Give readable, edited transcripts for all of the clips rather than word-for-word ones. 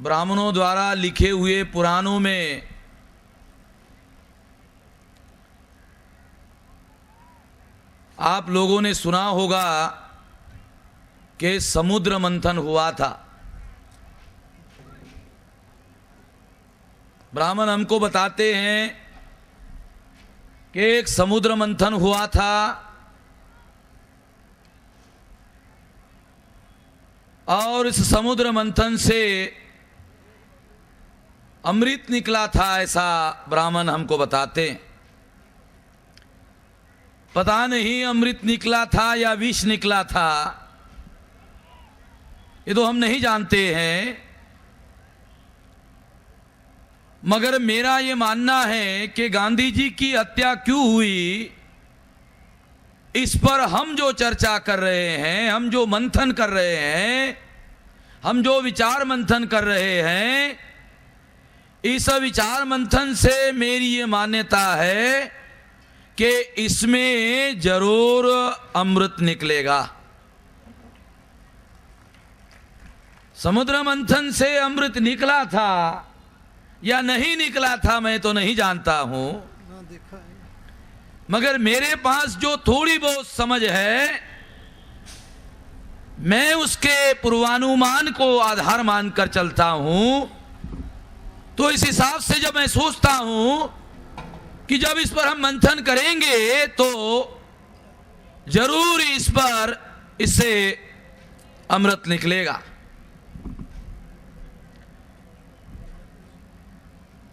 ब्राह्मणों द्वारा लिखे हुए पुराणों में आप लोगों ने सुना होगा कि समुद्र मंथन हुआ था। ब्राह्मण हमको बताते हैं कि एक समुद्र मंथन हुआ था और इस समुद्र मंथन से अमृत निकला था, ऐसा ब्राह्मण हमको बताते हैं। पता नहीं अमृत निकला था या विष निकला था, ये तो हम नहीं जानते हैं, मगर मेरा ये मानना है कि गांधी जी की हत्या क्यों हुई, इस पर हम जो चर्चा कर रहे हैं, हम जो मंथन कर रहे हैं, हम जो विचार मंथन कर रहे हैं, इस विचार मंथन से मेरी ये मान्यता है कि इसमें जरूर अमृत निकलेगा। समुद्र मंथन से अमृत निकला था या नहीं निकला था मैं तो नहीं जानता हूं, मगर मेरे पास जो थोड़ी बहुत समझ है, मैं उसके पूर्वानुमान को आधार मानकर चलता हूं। तो इस हिसाब से जब मैं सोचता हूं कि जब इस पर हम मंथन करेंगे तो जरूर इस पर इससे अमृत निकलेगा।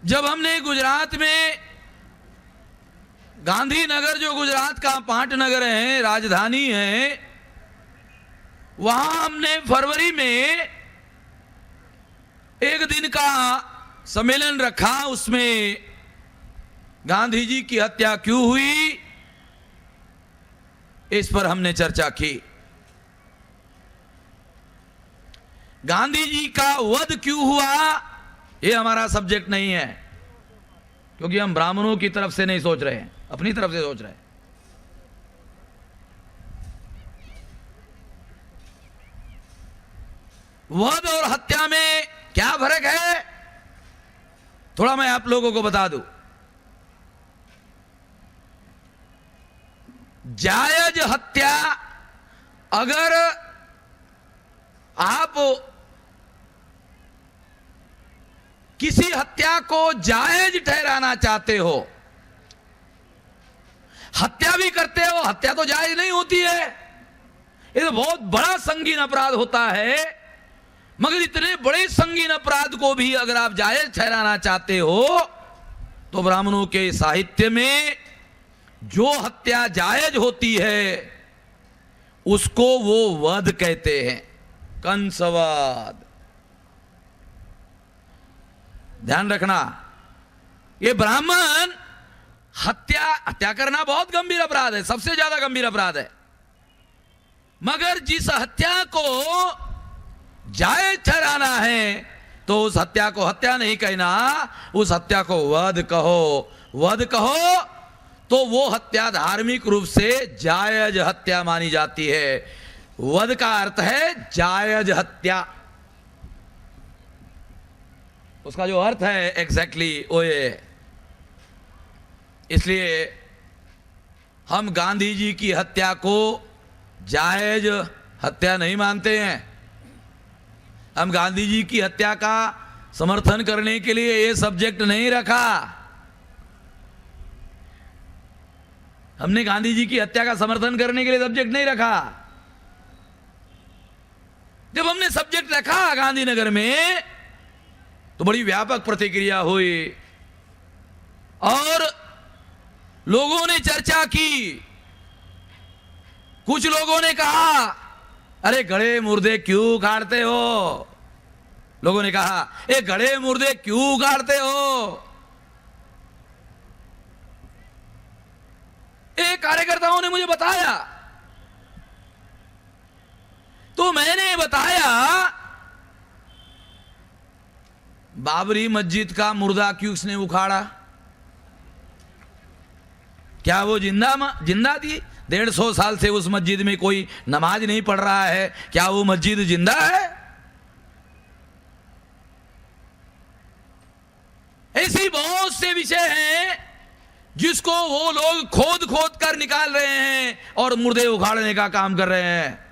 जब हमने गुजरात में गांधीनगर, जो गुजरात का पाटनगर है, राजधानी है, वहां हमने फरवरी में एक दिन का सम्मेलन रखा। उसमें गांधी जी की हत्या क्यों हुई, इस पर हमने चर्चा की। गांधी जी का वध क्यों हुआ, ये हमारा सब्जेक्ट नहीं है, क्योंकि हम ब्राह्मणों की तरफ से नहीं सोच रहे हैं, अपनी तरफ से सोच रहे हैं। वध और हत्या में क्या फर्क है, थोड़ा मैं आप लोगों को बता दूं। जायज हत्या, अगर आप किसी हत्या को जायज ठहराना चाहते हो, हत्या भी करते हो, हत्या तो जायज नहीं होती है, ये तो बहुत बड़ा संगीन अपराध होता है। मगर इतने बड़े संगीन अपराध को भी अगर आप जायज ठहराना चाहते हो, तो ब्राह्मणों के साहित्य में जो हत्या जायज होती है उसको वो वध कहते हैं, कंसवध। ध्यान रखना, ये ब्राह्मण हत्या करना बहुत गंभीर अपराध है, सबसे ज्यादा गंभीर अपराध है। मगर जिस हत्या को जायज ठहराना है तो उस हत्या को हत्या नहीं कहना, उस हत्या को वध कहो। वध कहो तो वो हत्या धार्मिक रूप से जायज हत्या मानी जाती है। वध का अर्थ है जायज हत्या, उसका जो अर्थ है एग्जैक्टली वो ये। इसलिए हम गांधी जी की हत्या को जायज हत्या नहीं मानते हैं। हम गांधी जी की हत्या का समर्थन करने के लिए ये सब्जेक्ट नहीं रखा। हमने गांधी जी की हत्या का समर्थन करने के लिए सब्जेक्ट नहीं रखा। जब हमने सब्जेक्ट रखा गांधीनगर में तो बड़ी व्यापक प्रतिक्रिया हुई और लोगों ने चर्चा की। कुछ लोगों ने कहा, अरे गड़े मुर्दे क्यों उखाड़ते हो। लोगों ने कहा, ए गड़े मुर्दे क्यों उखाड़ते हो। एक कार्यकर्ताओं ने मुझे बताया, तो मैंने बताया बाबरी मस्जिद का मुर्दा क्यों उसने उखाड़ा, क्या वो जिंदा थी? 150 साल से उस मस्जिद में कोई नमाज नहीं पढ़ रहा है, क्या वो मस्जिद जिंदा है? जिसको वो लोग खोद खोद कर निकाल रहे हैं और मुर्दे उखाड़ने का काम कर रहे हैं।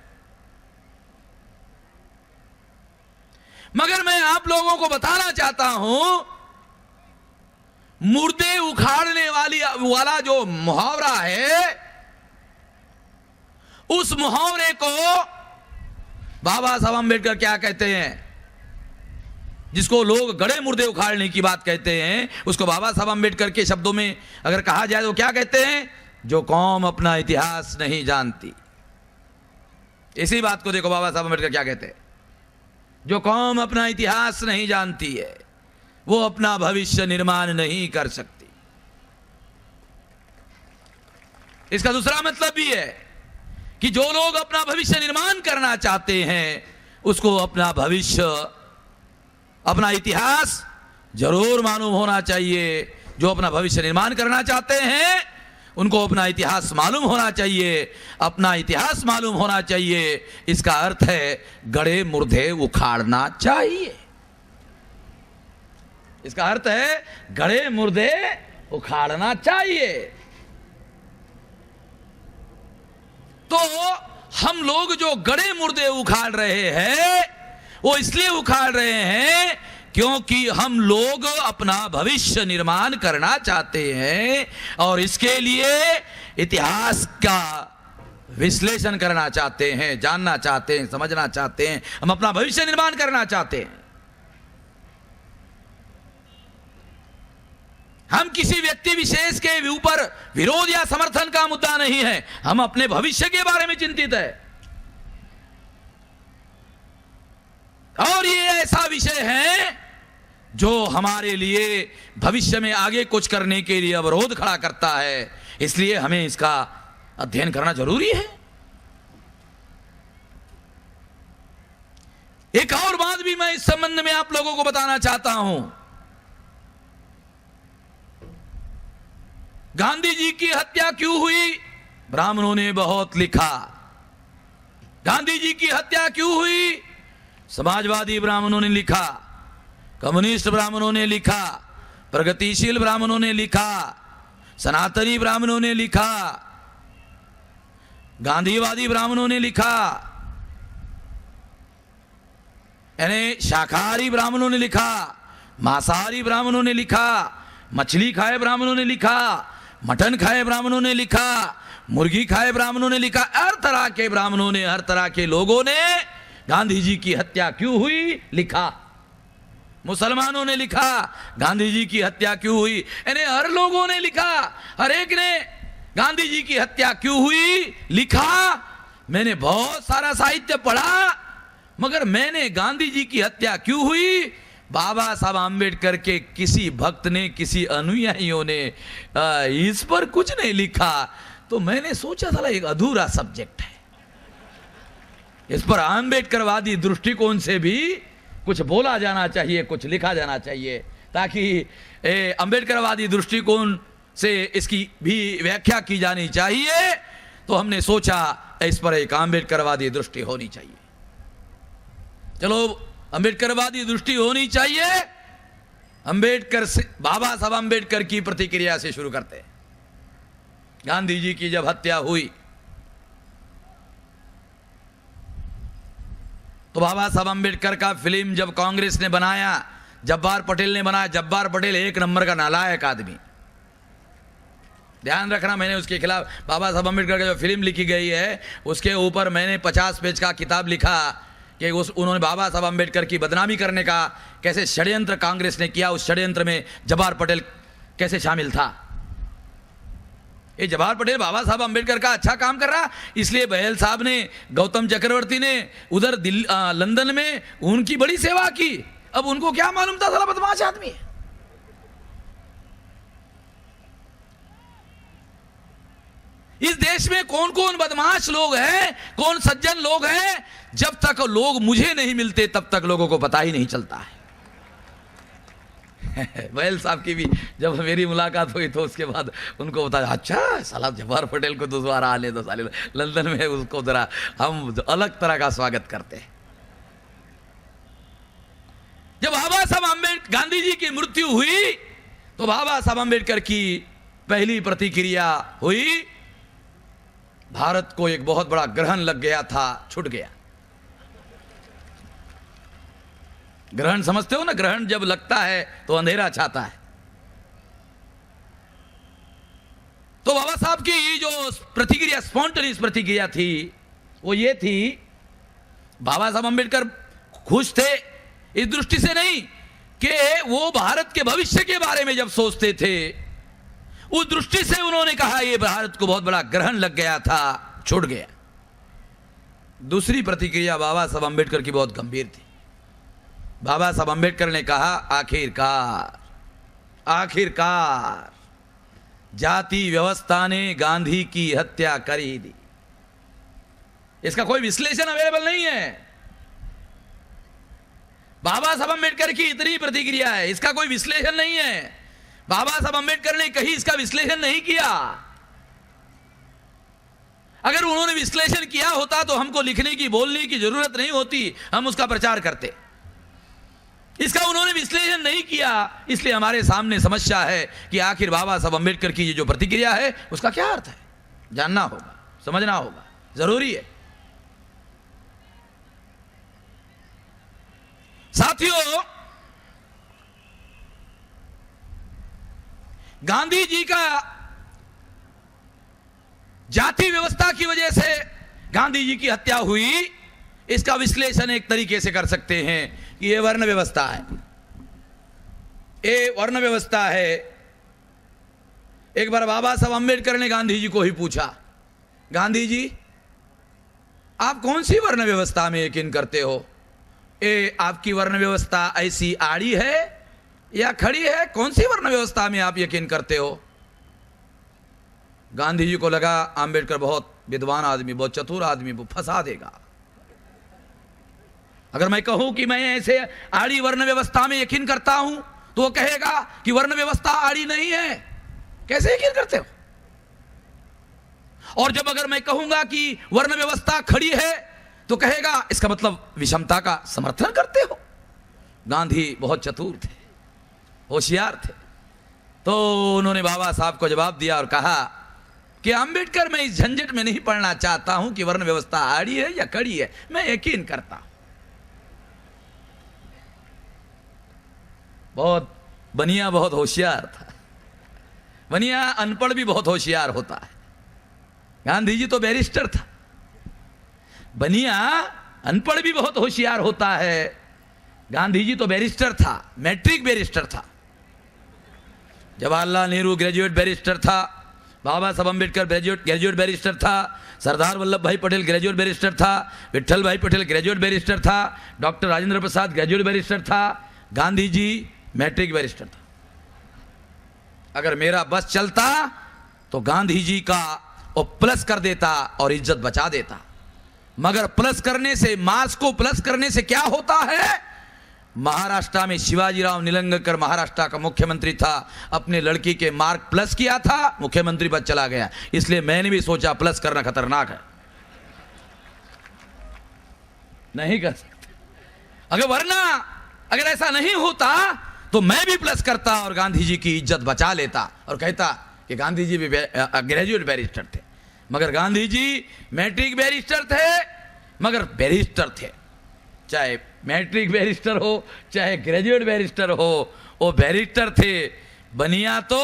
मगर मैं आप लोगों को बताना चाहता हूं, मुर्दे उखाड़ने वाला जो मुहावरा है, उस मुहावरे को बाबा साहब अम्बेडकर क्या कहते हैं? जिसको लोग गड़े मुर्दे उखाड़ने की बात कहते हैं, उसको बाबा साहब अम्बेडकर के शब्दों में अगर कहा जाए तो क्या कहते हैं? जो कौम अपना इतिहास नहीं जानती। इसी बात को देखो बाबा साहब अम्बेडकर क्या कहते हैं, जो कौम अपना इतिहास नहीं जानती है वो अपना भविष्य निर्माण नहीं कर सकती। इसका दूसरा मतलब भी है कि जो लोग अपना भविष्य निर्माण करना चाहते हैं उसको अपना भविष्य, अपना इतिहास जरूर मालूम होना चाहिए। जो अपना भविष्य निर्माण करना चाहते हैं उनको अपना इतिहास मालूम होना चाहिए। अपना इतिहास मालूम होना चाहिए, इसका अर्थ है गड़े मुर्दे उखाड़ना चाहिए। इसका अर्थ है गड़े मुर्दे उखाड़ना चाहिए। तो हम लोग जो गड़े मुर्दे उखाड़ रहे हैं वो इसलिए उखाड़ रहे हैं क्योंकि हम लोग अपना भविष्य निर्माण करना चाहते हैं और इसके लिए इतिहास का विश्लेषण करना चाहते हैं, जानना चाहते हैं, समझना चाहते हैं। हम अपना भविष्य निर्माण करना चाहते हैं। हम किसी व्यक्ति विशेष के ऊपर विरोध या समर्थन का मुद्दा नहीं है, हम अपने भविष्य के बारे में चिंतित है। और ये ऐसा विषय है जो हमारे लिए भविष्य में आगे कुछ करने के लिए अवरोध खड़ा करता है, इसलिए हमें इसका अध्ययन करना जरूरी है। एक और बात भी मैं इस संबंध में आप लोगों को बताना चाहता हूं। गांधी जी की हत्या क्यों हुई? ब्राह्मणों ने बहुत लिखा। गांधी जी की हत्या क्यों हुई? समाजवादी ब्राह्मणों ने लिखा, कम्युनिस्ट ब्राह्मणों ने लिखा, प्रगतिशील ब्राह्मणों ने लिखा, सनातनी ब्राह्मणों ने लिखा, गांधीवादी ब्राह्मणों ने लिखा, यानी शाकाहारी ब्राह्मणों ने लिखा, मांसाहारी ब्राह्मणों ने लिखा, मछली खाए ब्राह्मणों ने लिखा, मटन खाए ब्राह्मणों ने लिखा, मुर्गी खाए ब्राह्मणों ने लिखा। हर तरह के ब्राह्मणों ने, हर तरह के लोगों ने गांधी जी की हत्या क्यों हुई लिखा। मुसलमानों ने लिखा गांधी जी की हत्या क्यों हुई, यानी हर लोगों ने लिखा, हर एक ने गांधी जी की हत्या क्यों हुई लिखा। मैंने बहुत सारा साहित्य पढ़ा, मगर मैंने गांधी जी की हत्या क्यों हुई, बाबा साहब आम्बेडकर के किसी भक्त ने, किसी अनुयायियों ने इस पर कुछ नहीं लिखा। तो मैंने सोचा था एक अधूरा सब्जेक्ट है, इस पर आम्बेडकरवादी दृष्टिकोण से भी कुछ बोला जाना चाहिए, कुछ लिखा जाना चाहिए, ताकि आम्बेडकरवादी दृष्टिकोण से इसकी भी व्याख्या की जानी चाहिए। तो हमने सोचा इस पर एक आम्बेडकरवादी दृष्टि होनी चाहिए। चलो आम्बेडकरवादी दृष्टि होनी चाहिए। आम्बेडकर से, बाबा साहब आम्बेडकर की प्रतिक्रिया से शुरू करते हैं। गांधी जी की जब हत्या हुई तो बाबा साहब आम्बेडकर का फिल्म जब कांग्रेस ने बनाया, जब्बार पटेल ने बनाया। जब्बार पटेल एक नंबर का नालायक आदमी, ध्यान रखना। मैंने उसके खिलाफ, बाबा साहब आम्बेडकर का जो फिल्म लिखी गई है उसके ऊपर मैंने 50 पेज का किताब लिखा कि उन्होंने बाबा साहब आम्बेडकर की बदनामी करने का कैसे षड्यंत्र कांग्रेस ने किया, उस षड्यंत्र में जब्बार पटेल कैसे शामिल था। ये जब्बार पटेल बाबा साहब आम्बेडकर का अच्छा काम कर रहा, इसलिए बहल साहब ने, गौतम चक्रवर्ती ने उधर लंदन में उनकी बड़ी सेवा की। अब उनको क्या मालूम था, साला बदमाश आदमी है। इस देश में कौन कौन बदमाश लोग हैं, कौन सज्जन लोग हैं, जब तक लोग मुझे नहीं मिलते तब तक लोगों को पता ही नहीं चलता है। बहल साहब की भी जब मेरी मुलाकात हुई तो उसके बाद उनको बताया, अच्छा साला जब्बार पटेल को दोबारा आने दो, साले लंदन में उसको जरा हम अलग तरह का स्वागत करते हैं। जब बाबा साहब आम्बेडकर, गांधी जी की मृत्यु हुई तो बाबा साहब आम्बेडकर की पहली प्रतिक्रिया हुई, भारत को एक बहुत बड़ा ग्रहण लग गया था, छूट गया। ग्रहण समझते हो ना, ग्रहण जब लगता है तो अंधेरा छाता है। तो बाबा साहब की जो प्रतिक्रिया, स्पॉन्टेनियस प्रतिक्रिया थी, वो ये थी, बाबा साहब अंबेडकर खुश थे इस दृष्टि से नहीं कि वो भारत के भविष्य के बारे में जब सोचते थे, उस दृष्टि से उन्होंने कहा ये भारत को बहुत बड़ा ग्रहण लग गया था, छूट गया। दूसरी प्रतिक्रिया बाबा साहब अंबेडकर की बहुत गंभीर थी। बाबा साहब अंबेडकर ने कहा, आखिरकार जाति व्यवस्था ने गांधी की हत्या कर ही दी। इसका कोई विश्लेषण अवेलेबल नहीं है। बाबा साहब अंबेडकर की इतनी प्रतिक्रिया है, इसका कोई विश्लेषण नहीं है। बाबा साहब अंबेडकर ने कहीं इसका विश्लेषण नहीं किया। अगर उन्होंने विश्लेषण किया होता तो हमको लिखने की, बोलने की जरूरत नहीं होती, हम उसका प्रचार करते। इसका उन्होंने विश्लेषण नहीं किया, इसलिए हमारे सामने समस्या है कि आखिर बाबा साहब अंबेडकर की जो प्रतिक्रिया है उसका क्या अर्थ है। जानना होगा, समझना होगा, जरूरी है। साथियों, गांधी जी का जाति व्यवस्था की वजह से गांधी जी की हत्या हुई, इसका विश्लेषण एक तरीके से कर सकते हैं कि ये वर्ण व्यवस्था है। ये वर्ण व्यवस्था है। एक बार बाबा साहब अंबेडकर ने गांधी जी को ही पूछा, गांधी जी आप कौन सी वर्ण व्यवस्था में यकीन करते हो? ये आपकी वर्ण व्यवस्था ऐसी आड़ी है या खड़ी है? कौन सी वर्ण व्यवस्था में आप यकीन करते हो? गांधी जी को लगा अंबेडकर बहुत विद्वान आदमी, बहुत चतुर आदमी, वो फंसा देगा। अगर मैं कहूं कि मैं ऐसे आड़ी वर्ण व्यवस्था में यकीन करता हूं तो वो कहेगा कि वर्ण व्यवस्था आड़ी नहीं है, कैसे यकीन करते हो? और जब अगर मैं कहूंगा कि वर्ण व्यवस्था खड़ी है तो कहेगा इसका मतलब विषमता का समर्थन करते हो। गांधी बहुत चतुर थे, होशियार थे। तो उन्होंने बाबा साहब को जवाब दिया और कहा कि अंबेडकर, मैं इस झंझट में नहीं पड़ना चाहता हूं कि वर्ण व्यवस्था आड़ी है या खड़ी है, मैं यकीन करता हूं। बहुत बनिया बहुत होशियार था। बनिया अनपढ़ भी बहुत होशियार होता है। गांधी जी तो बैरिस्टर था, बनिया अनपढ़ भी बहुत होशियार होता है। गांधी जी तो बैरिस्टर था, मैट्रिक बैरिस्टर था। जवाहरलाल नेहरू ग्रेजुएट बैरिस्टर था, बाबा साहब अंबेडकर ग्रेजुएट बैरिस्टर था, सरदार वल्लभ भाई पटेल ग्रेजुएट बैरिस्टर था, विट्ठल भाई पटेल ग्रेजुएट बैरिस्टर था, doctor Rajendra Prasad graduate barrister था, गांधी जी मैट्रिक बैरिस्टर था। अगर मेरा बस चलता तो गांधी जी का वो प्लस कर देता और इज्जत बचा देता। मगर प्लस करने से, मार्क्स को प्लस करने से क्या होता है? महाराष्ट्र में शिवाजीराव निलंगेकर महाराष्ट्र का मुख्यमंत्री था, अपने लड़की के मार्क प्लस किया था, मुख्यमंत्री पद चला गया। इसलिए मैंने भी सोचा प्लस करना खतरनाक है, नहीं कर सकते। अगर ऐसा नहीं होता तो मैं भी प्लस करता और गांधी जी की इज्जत बचा लेता और कहता कि गांधी जी भी ग्रेजुएट बैरिस्टर थे। मगर गांधी जी मैट्रिक बैरिस्टर थे, मगर बैरिस्टर थे। चाहे मैट्रिक बैरिस्टर हो चाहे ग्रेजुएट बैरिस्टर हो, वो बैरिस्टर थे। बनिया तो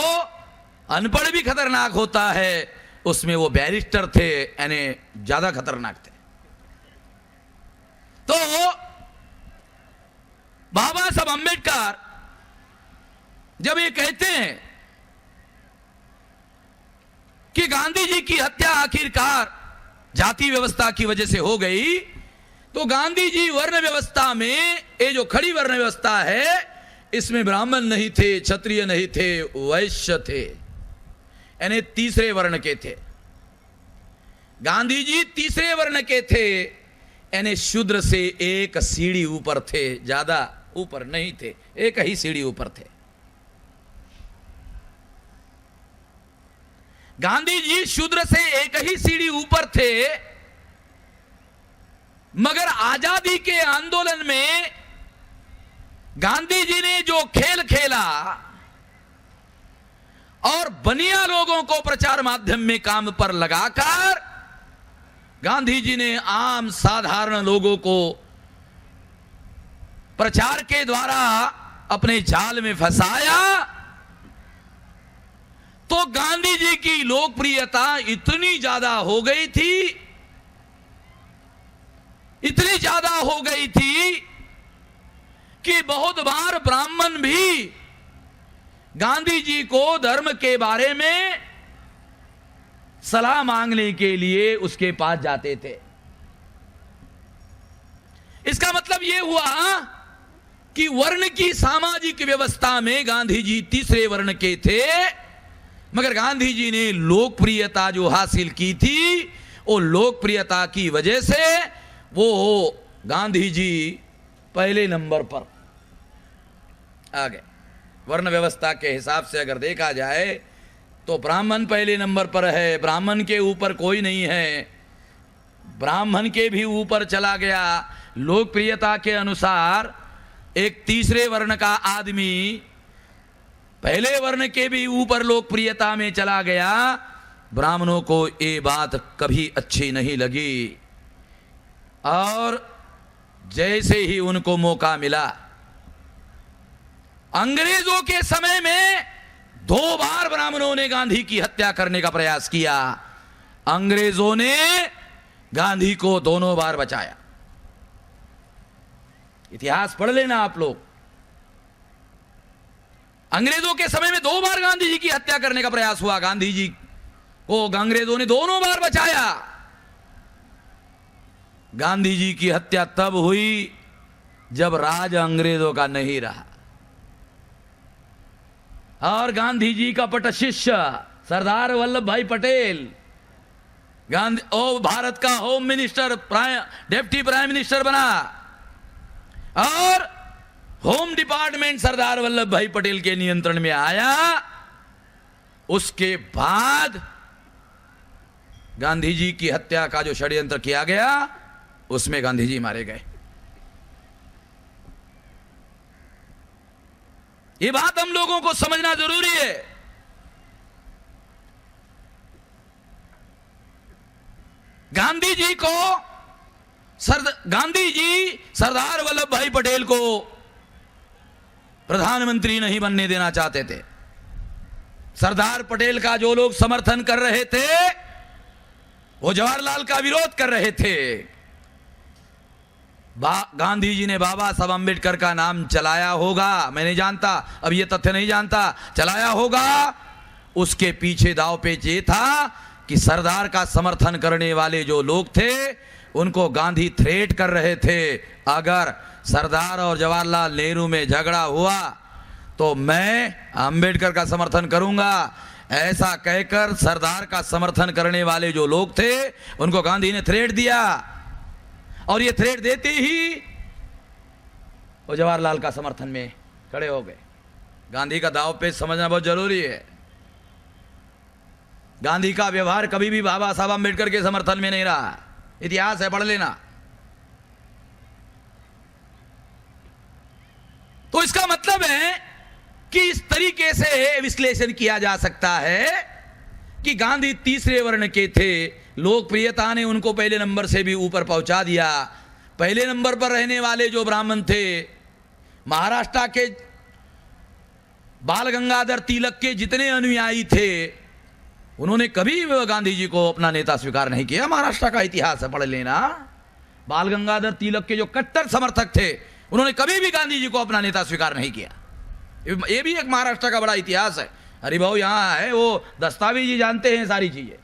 अनपढ़ भी खतरनाक होता है, उसमें वो बैरिस्टर थे, यानी ज्यादा खतरनाक थे। तो बाबा साहब अंबेडकर जब ये कहते हैं कि गांधी जी की हत्या आखिरकार जाति व्यवस्था की वजह से हो गई, तो गांधी जी वर्ण व्यवस्था में, ये जो खड़ी वर्ण व्यवस्था है, इसमें ब्राह्मण नहीं थे, क्षत्रिय नहीं थे, वैश्य थे, यानी तीसरे वर्ण के थे। गांधी जी तीसरे वर्ण के थे, यानी शूद्र से एक सीढ़ी ऊपर थे, ज्यादा ऊपर नहीं थे, एक ही सीढ़ी ऊपर थे। गांधी जी शूद्र से एक ही सीढ़ी ऊपर थे, मगर आजादी के आंदोलन में गांधी जी ने जो खेल खेला और बनिया लोगों को प्रचार माध्यम में काम पर लगाकर गांधी जी ने आम साधारण लोगों को प्रचार के द्वारा अपने जाल में फंसाया। तो गांधी जी की लोकप्रियता इतनी ज्यादा हो गई थी, इतनी ज्यादा हो गई थी कि बहुत बार ब्राह्मण भी गांधी जी को धर्म के बारे में सलाह मांगने के लिए उसके पास जाते थे। इसका मतलब यह हुआ कि वर्ण की सामाजिक व्यवस्था में गांधी जी तीसरे वर्ण के थे, मगर गांधी जी ने लोकप्रियता जो हासिल की थी, वो लोकप्रियता की वजह से वो गांधी जी पहले नंबर पर आ गए। वर्ण व्यवस्था के हिसाब से अगर देखा जाए तो ब्राह्मण पहले नंबर पर है, ब्राह्मण के ऊपर कोई नहीं है, ब्राह्मण के भी ऊपर चला गया। लोकप्रियता के अनुसार एक तीसरे वर्ण का आदमी पहले वर्ण के भी ऊपर लोकप्रियता में चला गया। ब्राह्मणों को ये बात कभी अच्छी नहीं लगी और जैसे ही उनको मौका मिला, अंग्रेजों के समय में 2 बार ब्राह्मणों ने गांधी की हत्या करने का प्रयास किया। अंग्रेजों ने गांधी को दोनों बार बचाया। इतिहास पढ़ लेना आप लोग। अंग्रेजों के समय में 2 बार गांधी जी की हत्या करने का प्रयास हुआ। गांधी जी को अंग्रेजों ने दोनों बार बचाया। गांधी जी की हत्या तब हुई जब राज अंग्रेजों का नहीं रहा और गांधी जी का पट शिष्य सरदार वल्लभ भाई पटेल भारत का home minister, deputy prime minister बना और होम डिपार्टमेंट सरदार वल्लभ भाई पटेल के नियंत्रण में आया। उसके बाद गांधी जी की हत्या का जो षड्यंत्र किया गया, उसमें गांधी जी मारे गए। ये बात हम लोगों को समझना जरूरी है। गांधी जी सरदार वल्लभ भाई पटेल को प्रधानमंत्री नहीं बनने देना चाहते थे। सरदार पटेल का जो लोग समर्थन कर रहे थे, वो जवाहरलाल का विरोध कर रहे थे। गांधी जी ने बाबा साहब अम्बेडकर का नाम चलाया होगा, मैं नहीं जानता, अब ये तथ्य नहीं जानता, चलाया होगा। उसके पीछे दाव पेच ये था कि सरदार का समर्थन करने वाले जो लोग थे, उनको गांधी थ्रेट कर रहे थे, अगर सरदार और जवाहरलाल नेहरू में झगड़ा हुआ तो मैं अम्बेडकर का समर्थन करूंगा। ऐसा कहकर सरदार का समर्थन करने वाले जो लोग थे, उनको गांधी ने थ्रेट दिया और ये थ्रेट देते ही वो जवाहरलाल का समर्थन में खड़े हो गए। गांधी का दाव पेच समझना बहुत जरूरी है। गांधी का व्यवहार कभी भी बाबा साहब अम्बेडकर के समर्थन में नहीं रहा। इतिहास है, पढ़ लेना। तो इसका मतलब है कि इस तरीके से विश्लेषण किया जा सकता है कि गांधी तीसरे वर्ण के थे, लोकप्रियता ने उनको पहले नंबर से भी ऊपर पहुंचा दिया। पहले नंबर पर रहने वाले जो ब्राह्मण थे, महाराष्ट्र के बाल गंगाधर तिलक के जितने अनुयायी थे, उन्होंने कभी गांधी जी को अपना नेता स्वीकार नहीं किया। महाराष्ट्र का इतिहास है, पढ़ लेना। बाल गंगाधर तिलक के जो कट्टर समर्थक थे, उन्होंने कभी भी गांधी जी को अपना नेता स्वीकार नहीं किया। ये भी एक महाराष्ट्र का बड़ा इतिहास है। हरिभाऊ यहाँ है, वो दस्तावेजी जानते हैं सारी चीजें।